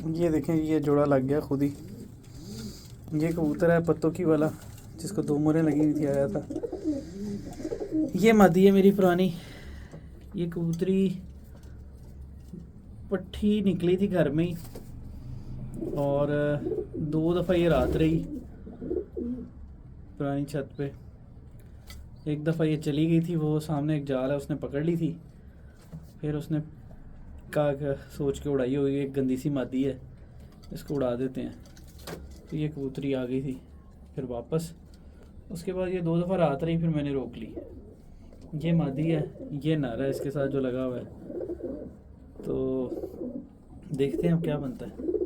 ये देखें, ये जोड़ा लग गया खुद ही। ये कबूतर है पत्तों की वाला, जिसको 2 मोहरें लगी हुई थी, आया था। ये मादी है मेरी पुरानी। ये कबूतरी पट्ठी निकली थी घर में ही, और 2 दफ़ा ये रात रही पुरानी छत पे। एक दफ़ा ये चली गई थी, वो सामने एक जाल है उसने पकड़ ली थी। फिर उसने कहा कि सोच के उड़ाई होगी, एक गंदी सी मादी है, इसको उड़ा देते हैं। तो ये कबूतरी आ गई थी फिर वापस। उसके बाद ये 2 दफ़ा रात रही, फिर मैंने रोक ली। ये मादी है, ये नर है इसके साथ जो लगा हुआ है। तो देखते हैं अब क्या बनता है।